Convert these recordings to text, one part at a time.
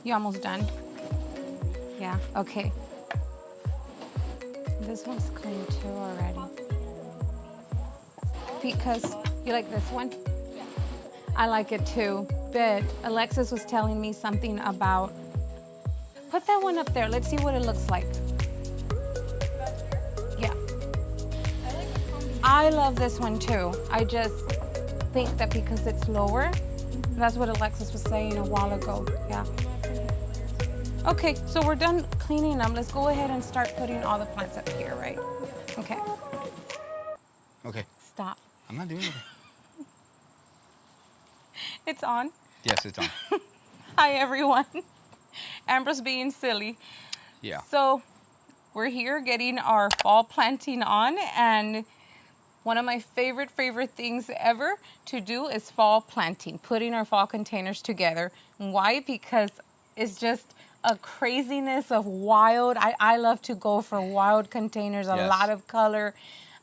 You almost done? Yeah, okay. This one's clean too already. Because you like this one? I like it too, but Alexis was telling me something about, put that one up there. Let's see what it looks like. Yeah. I love this one too. I just think that because it's lower, that's what Alexis was saying a while ago, yeah. Okay, so we're done cleaning them. Let's go ahead and start putting all the plants up here, right? Okay. Okay. Stop. I'm not doing it. It's on. Yes, it's on. Hi, everyone. Amber's being silly. Yeah. So we're here getting our fall planting on, and one of my favorite things ever to do is fall planting, putting our fall containers together. Why? Because it's just a craziness of wild. I love to go for wild containers, a lot of color.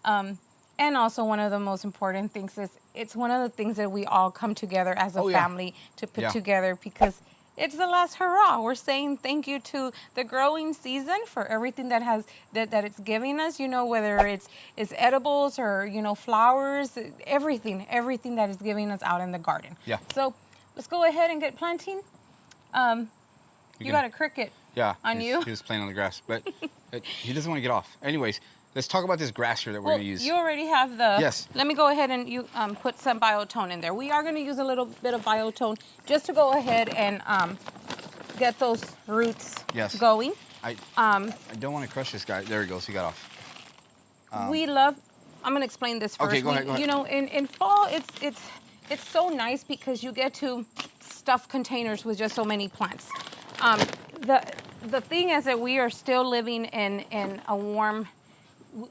And also one of the most important things is it's one of the things that we all come together as a family to put together, because it's the last hurrah. We're saying thank you to the growing season for everything that it's giving us, you know, whether it's edibles or, you know, flowers, everything that is giving us out in the garden. Yeah. So let's go ahead and get planting. You got a cricket on you. He was playing on the grass, but he doesn't want to get off. Anyways, let's talk about this grass here that we're going to use. You already have the... Yes. Let me go ahead and you put some biotone in there. We are going to use a little bit of biotone just to go ahead and get those roots going. I don't want to crush this guy. There he goes. He got off. We love... I'm going to explain this first. Okay, go ahead. You know, in fall, it's so nice because you get to stuff containers with just so many plants. The thing is that we are still living in a warm...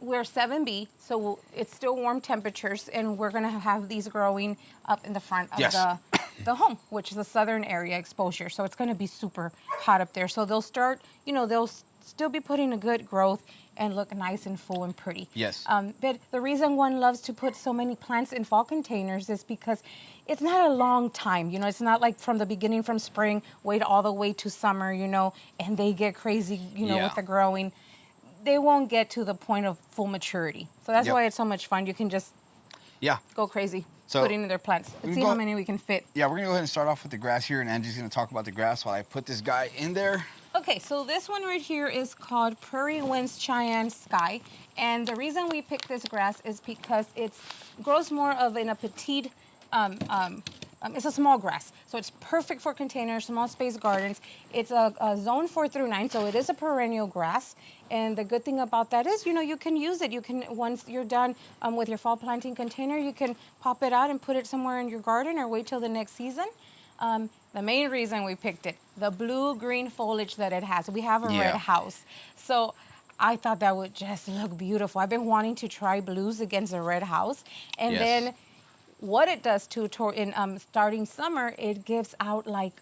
We're 7B, so it's still warm temperatures, and we're going to have these growing up in the front of the home, which is the southern area exposure. So it's going to be super hot up there. So they'll start, you know, they'll still be putting a good growth and look nice and full and pretty. Yes. But the reason one loves to put so many plants in fall containers is because it's not a long time. You know, it's not like from the beginning, from spring, wait all the way to summer, you know, and they get crazy, you know, with the growing. They won't get to the point of full maturity. So that's why it's so much fun. You can just go crazy putting in their plants. Let's see how many we can fit. Yeah, we're going to go ahead and start off with the grass here, and Angie's going to talk about the grass while I put this guy in there. Okay, so this one right here is called Prairie Winds Cheyenne Sky. And the reason we picked this grass is because it grows more of in a petite, it's a small grass. So it's perfect for containers, small space gardens. It's a zone 4 through 9, so it is a perennial grass. And the good thing about that is, you know, you can use it. You can, once you're done with your fall planting container, you can pop it out and put it somewhere in your garden or wait till the next season. The main reason we picked it, the blue-green foliage that it has. We have a red house. So I thought that would just look beautiful. I've been wanting to try blues against a red house. And then what it does too, in starting summer, it gives out like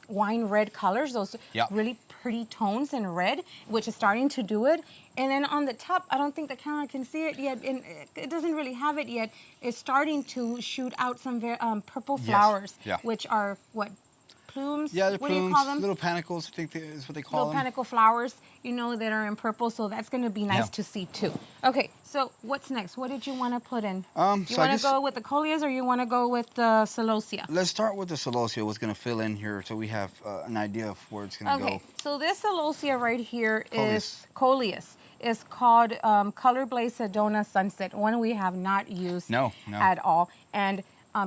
wine red colors, those really pretty tones in red, which is starting to do it. And then on the top, I don't think the camera can see it yet, and it doesn't really have it yet. It's starting to shoot out some purple flowers, which are what? Plumes? Yeah, they're what plumes, do you call them? little panicles, I think is what they call them. Little panicle flowers, you know, that are in purple, so that's going to be nice to see too. Okay, so what's next? What did you want to put in? You want to go with the coleus or you want to go with the celosia? Let's start with the celosia, what's going to fill in here so we have an idea of where it's going to go. Okay, so this celosia right here is coleus. It's called Color Blaze Sedona Sunset, one we have not used at all. And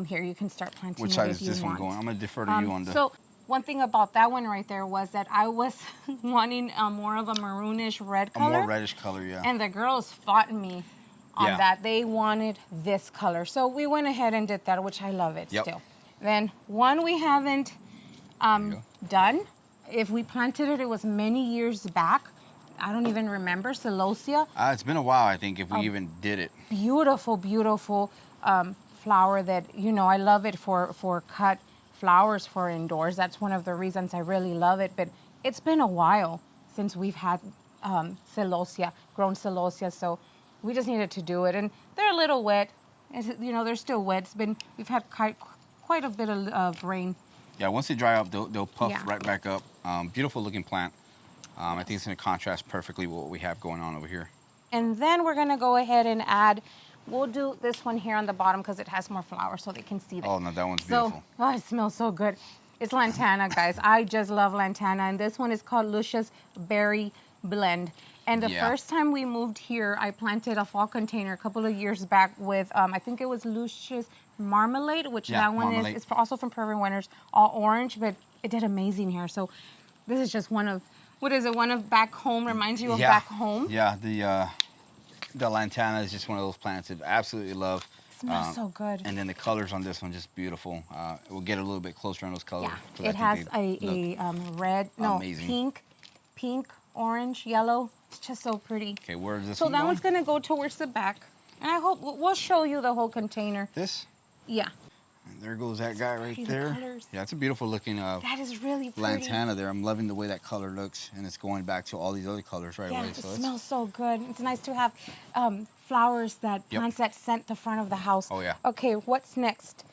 here, you can start planting. Which side is this one going? I'm going to defer to you on the... So one thing about that one right there was that I was wanting more of a maroonish red color. A more reddish color, yeah. And the girls fought me on that. They wanted this color. So we went ahead and did that, which I love it still. Then one we haven't done. If we planted it, it was many years back. I don't even remember. Celosia. It's been a while, I think, if we even did it. Beautiful, beautiful flower that, you know, I love it for cut flowers for indoors. That's one of the reasons I really love it. But it's been a while since we've had celosia, grown celosia, so we just needed to do it. And they're a little wet. You know, they're still wet. We've had quite a bit of rain Yeah, once they dry up, they'll puff Yeah. right back up. Beautiful looking plant. I think it's going to contrast perfectly with what we have going on over here. And then we're gonna go ahead and add, we'll do this one here on the bottom because it has more flowers so they can see that. Oh, no, that one's So, beautiful. oh, it smells so good. It's lantana, guys. I just love lantana. And this one is called Lucia's Berry Blend. And the Yeah. first time we moved here, I planted a fall container a couple of years back with, I think it was Lucia's Marmalade, which Yeah, that one Marmalade. is also from Perfect Winters, all orange, but it did amazing here. So this is just one of, what is it? One of back home, reminds you of back home. Yeah, the lantana is just one of those plants that I absolutely love. It smells so good. And then the colors on this one just beautiful. We'll get a little bit closer on those colors. Yeah, 'cause I it has think they a look red, no, amazing. pink, orange, yellow. It's just so pretty. Okay, where is this So one that going? one's gonna go towards the back, and I hope we'll show you the whole container. This? Yeah, And there goes that guy right pretty, the there. colors. Yeah, it's a beautiful looking that is really pretty. lantana there. I'm loving the way that color looks, and it's going back to all these other colors right Yeah, away. it So smells so good. It's nice to have flowers plants that scent the front of the house. Oh, yeah. Okay, what's next?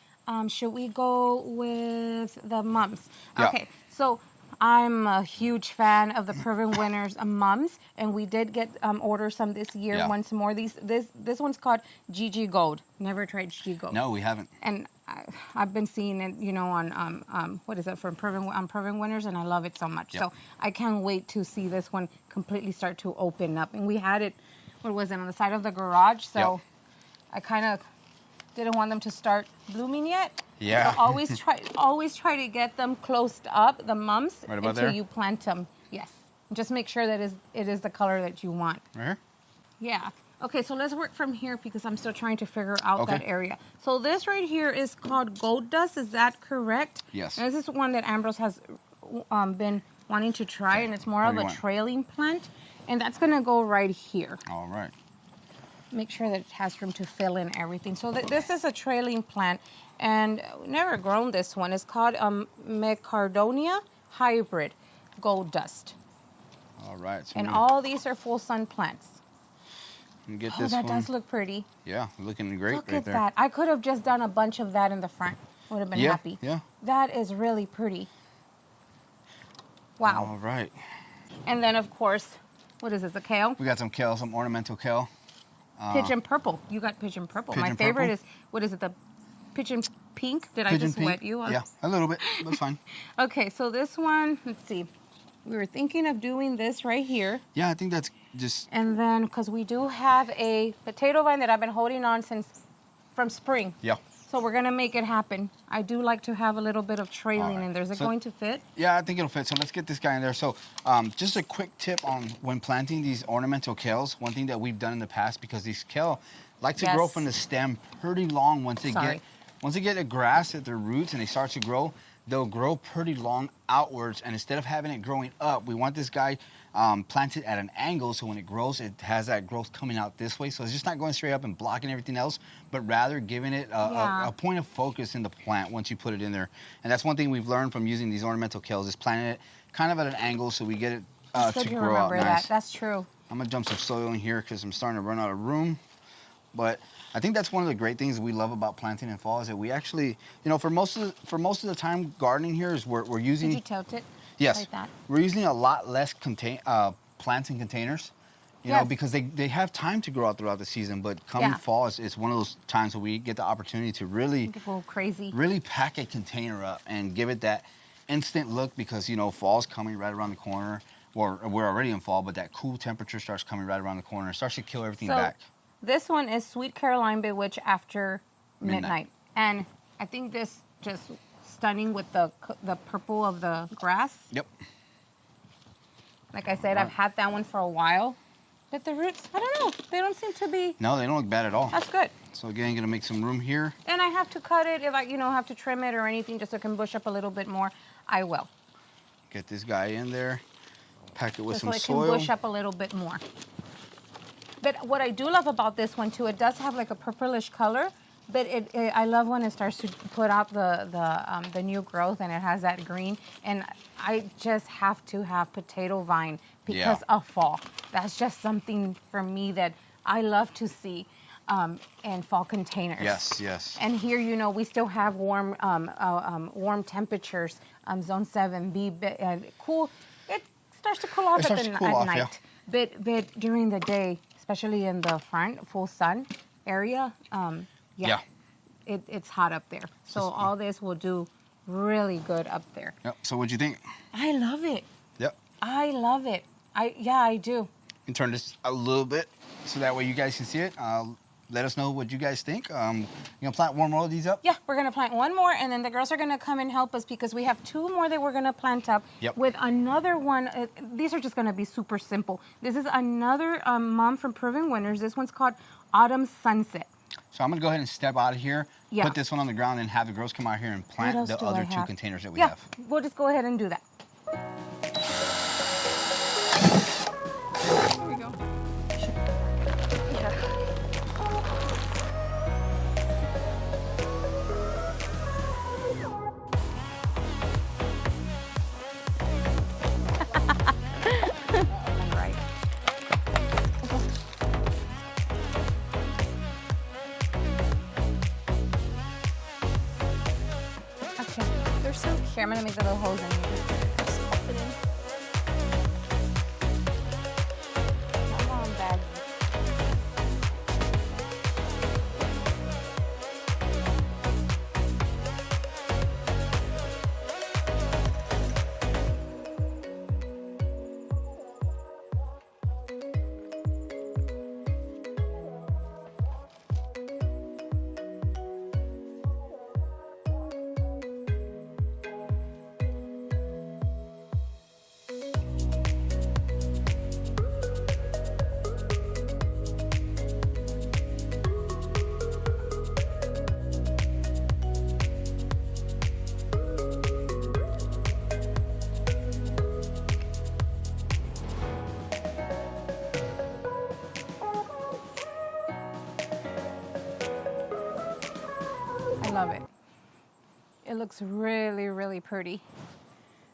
Should we go with the mums? Yeah. Okay, so I'm a huge fan of the Perfect Winters mums, and we did get order some this year. Yeah. Once more, this one's called GG Gold. Never tried GG Gold. No, we haven't. And I've been seeing it, you know, on what is it, from Perfect Winters, and I love it so much. Yep. So I can't wait to see this one completely start to open up. And we had it, what was it, on the side of the garage. So Yep. I kind of didn't want them to start blooming yet. Yeah. So always try to get them closed up, the mums, Right about until there? you plant them. Yes. Just make sure that it is the color that you want. Right here? Yeah. Okay, so let's work from here because I'm still trying to figure out Okay. that area. So this right here is called Gold Dust. Is that correct? Yes. And this is one that Ambrose has been wanting to try, and it's more What of do a you want? trailing plant. And that's going to go right here. All right. Make sure that it has room to fill in everything. So this is a trailing plant, and never grown this one. It's called mecardonia hybrid Gold Dust. All right. So And we all these are full sun plants. can get Oh, this that one. does look pretty. Yeah, looking great Look right at there. that. I could have just done a bunch of that in the front. Would have been Yeah, happy. yeah. That is really pretty. Wow. All right. And then, of course, what is this, the kale? We got some kale, some ornamental kale. Pigeon purple. You got pigeon purple. My Pigeon favorite purple? is, what is it, the pigeon pink? Did I Pigeon just pink. wet you? Yeah, a little bit. That's fine. Okay, so this one, let's see. We were thinking of doing this right here. Yeah, I think that's just And then, because we do have a potato vine that I've been holding on from spring. yeah. So we're going to make it happen. I do like to have a little bit of trailing Alright. in there. Is it So- going to fit? Yeah, I think it'll fit. So let's get this guy in there. So just a quick tip on when planting these ornamental kales. One thing that we've done in the past, because these kale like to grow Yes. from the stem pretty long once they get a grass at their roots and they start to grow, they'll grow pretty long outwards. And instead of having it growing up, we want this guy planted at an angle, so when it grows, it has that growth coming out this way. So it's just not going straight up and blocking everything else, but rather giving it a point of focus in the plant once you put it in there. And that's one thing we've learned from using these ornamental kales, is planting it kind of at an angle so we get it It's to good to grow out remember nice. that. That's true. I'm gonna dump some soil in here because I'm starting to run out of room. But I think that's one of the great things we love about planting in fall, is that we actually, you know, for most of the time gardening here is we're using. Did you tilt it? Yes, Like that? we're using a lot less plants in containers, you know, Yes. because they have time to grow out throughout the season. But coming Yeah. fall, it's one of those times where we get the opportunity to really Go crazy. pack a container up and give it that instant look, because, you know, fall's coming right around the corner. Or we're already in fall, but that cool temperature starts coming right around the corner. It starts to kill everything So back. this one is Sweet Caroline Bewitch after Midnight. midnight. And I think this just stunning with the purple of the grass. Yep. Like I said, Right. I've had that one for a while. But the roots, I don't know. They don't seem to be, No, they don't look bad at all. that's good. So again, gonna make some room here. And I have to cut it if I, have to trim it or anything just so it can bush up a little bit more. I will. Get this guy in there. Pack it with Just some so it soil. can bush up a little bit more. But what I do love about this one too, it does have like a purplish color, but I love when it starts to put out the new growth and it has that green. And I just have to have potato vine because Yeah. of fall. That's just something for me that I love to see. and fall containers. Yes, yes. And here, you know, we still have warm temperatures, zone 7B, cool. It starts to cool off at night. Yeah. But during the day, especially in the front, full sun area, it's hot up there. So all this will do really good up there. Yep. So what'd you think? I love it. Yep. I love it. I do. You can turn this a little bit so that way you guys can see it. Let us know what you guys think. You gonna plant one more of these up? Yeah, we're gonna plant one more, and then the girls are gonna come and help us because we have 2 more that we're gonna plant up. Yep. With another one. These are just gonna be super simple. This is another mom from Proven Winners. This one's called Autumn Sunset. So I'm gonna go ahead and step out of here, Yeah. put this one on the ground, and have the girls come out here and plant the other 2 containers that we have. Yeah, we'll just go ahead and do that. Here we go. Right. Okay, they're so cute. I'm gonna make the little holes in here. Just pop it in. Come on, bag. I love it. It looks really, really pretty.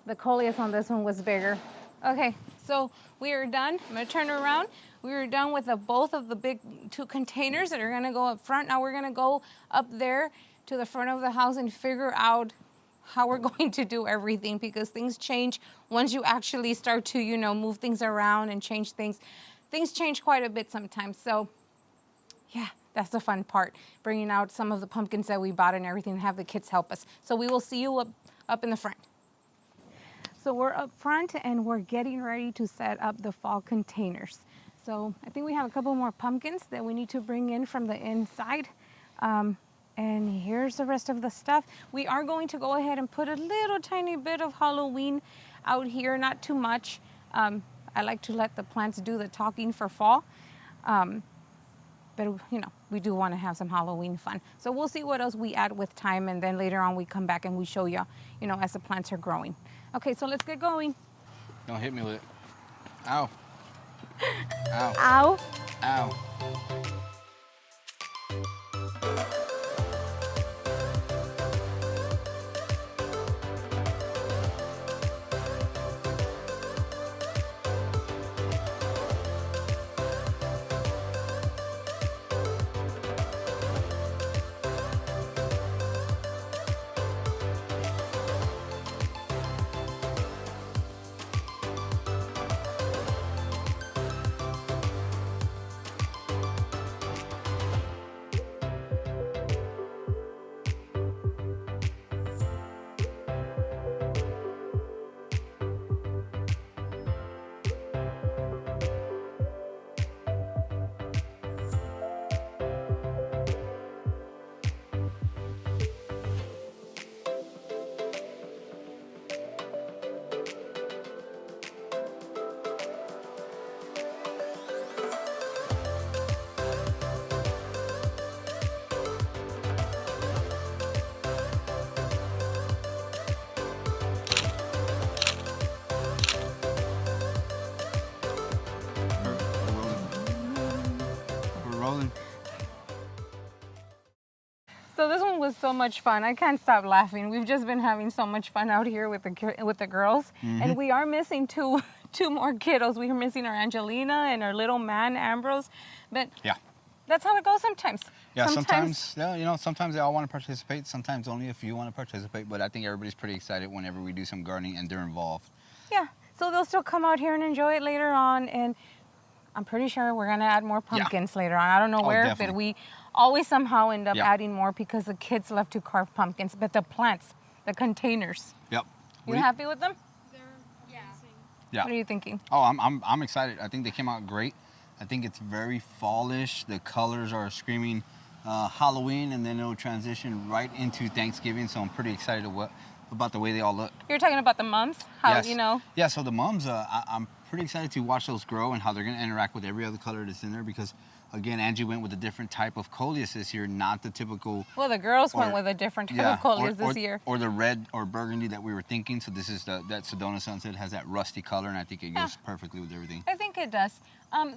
The coleus on this one was bigger. Okay, so we are done. I'm gonna turn around. We are done with both of the big 2 containers that are gonna go up front. Now we're gonna go up there to the front of the house and figure out how we're going to do everything because things change once you actually start to, you know, move things around and change things. Things change quite a bit sometimes. So yeah, that's the fun part, bringing out some of the pumpkins that we bought and everything and have the kids help us. So we will see you up in the front. So we're up front and we're getting ready to set up the fall containers. So I think we have a couple more pumpkins that we need to bring in from the inside. And here's the rest of the stuff. We are going to go ahead and put a little tiny bit of Halloween out here, not too much. I like to let the plants do the talking for fall. But, you know, we do want to have some Halloween fun. So we'll see what else we add with time, and then later on we come back and we show you, you know, as the plants are growing. Okay, so let's get going. Don't hit me with it. Ow. Ow. Ow. Ow. So this one was so much fun. I can't stop laughing. We've just been having so much fun out here with the girls, and we are missing two more kiddos. We are missing our Angelina and our little man Ambrose, but yeah, that's how it goes sometimes. Yeah, sometimes yeah, you know, sometimes they all want to participate. Sometimes only a few want to participate. But I think everybody's pretty excited whenever we do some gardening and they're involved. Yeah, so they'll still come out here and enjoy it later on, and I'm pretty sure we're gonna add more pumpkins later on. I don't know where, definitely. but we always somehow end up Yeah. adding more because the kids love to carve pumpkins. But the plants, the containers, Yep. you happy with them? Yeah. What are you thinking? Oh, I'm excited. I think they came out great. I think it's very fallish. The colors are screaming Halloween, and then it'll transition right into Thanksgiving. So I'm pretty excited about the way they all look. You're talking about the mums? How, Yes. you know? Yeah, so the mums, I'm pretty excited to watch those grow and how they're going to interact with every other color that's in there because, again, Angie went with a different type of coleus this year, not the typical... Well, the girls went with a different type of coleus this year. Or the red or burgundy that we were thinking. So this is that Sedona Sunset has that rusty color, and I think it goes perfectly with everything. I think it does.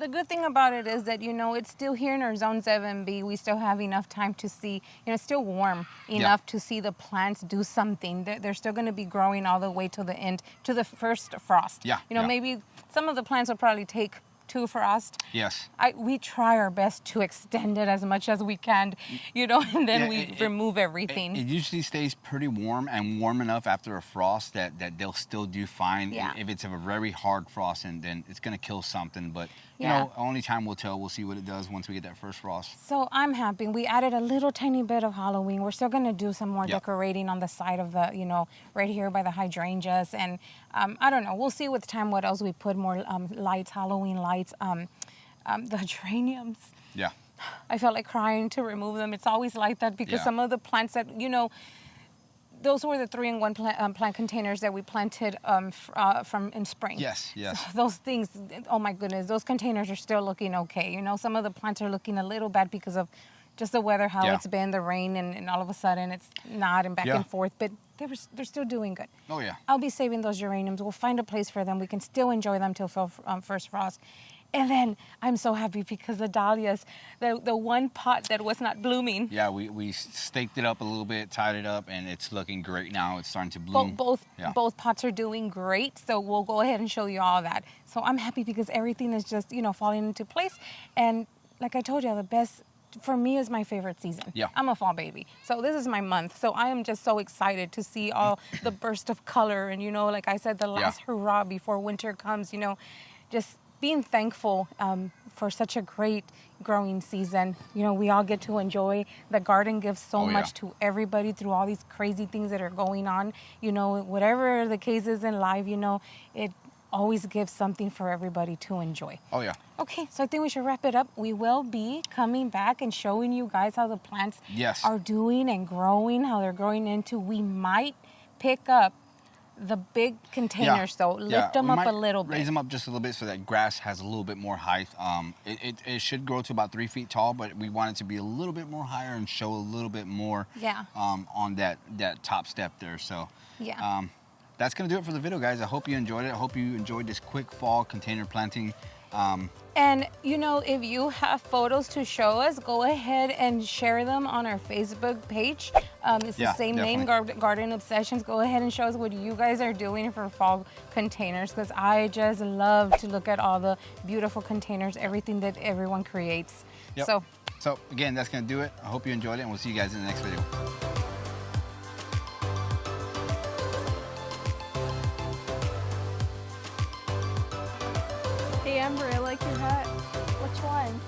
The good thing about it is that, you know, it's still here in our Zone 7B. We still have enough time to see, you know, it's still warm enough to see the plants do something. They're still going to be growing all the way to the end, to the first frost. Yeah. You know, maybe some of the plants will probably take 2 frost. Yes. We try our best to extend it as much as we can, you know, and then we remove everything. It usually stays pretty warm and warm enough after a frost that they'll still do fine. Yeah. If it's a very hard frost, and then it's going to kill something. But, you know, only time will tell. We'll see what it does once we get that first frost. So I'm happy. We added a little tiny bit of Halloween. We're still going to do some more decorating on the side of the, you know, right here by the hydrangeas. And I don't know. We'll see with time what else we put, more lights, Halloween lights. The geraniums. Yeah. I felt like crying to remove them. It's always like that because some of the plants that, you know, those were the 3-in-1 plant containers that we planted from in spring. Yes, yes. So those things, oh my goodness, those containers are still looking okay. You know, some of the plants are looking a little bad because of just the weather, how it's been, the rain, and all of a sudden it's not, and back and forth. But they're still doing good. Oh, yeah. I'll be saving those geraniums. We'll find a place for them. We can still enjoy them till first frost. And then I'm so happy because the dahlias, the one pot that was not blooming. Yeah, we staked it up a little bit, tied it up, and it's looking great now. It's starting to bloom. Both pots are doing great, so we'll go ahead and show you all that. So I'm happy because everything is just, you know, falling into place. And like I told you, the best for me is my favorite season. Yeah. I'm a fall baby. So this is my month. So I am just so excited to see all the burst of color and, you know, like I said, the last hurrah before winter comes, you know, just being thankful for such a great growing season. You know, we all get to enjoy. The garden gives so much to everybody through all these crazy things that are going on. You know, whatever the case is in life, you know, it always gives something for everybody to enjoy. Oh, yeah. Okay, so I think we should wrap it up. We will be coming back and showing you guys how the plants are doing and growing, how they're growing into. We might pick up the big containers, though. Lift them up a little bit. Raise them up just a little bit so that grass has a little bit more height. It should grow to about 3 feet tall, but we want it to be a little bit more higher and show a little bit more on that top step there. So that's going to do it for the video, guys. I hope you enjoyed it. I hope you enjoyed this quick fall container planting. And, you know, if you have photos to show us, go ahead and share them on our Facebook page. It's the same name, Garden Obsessions. Go ahead and show us what you guys are doing for fall containers, because I just love to look at all the beautiful containers, everything that everyone creates. So again, that's going to do it. I hope you enjoyed it, and we'll see you guys in the next video. Hey Amber, I like your hat. Which one?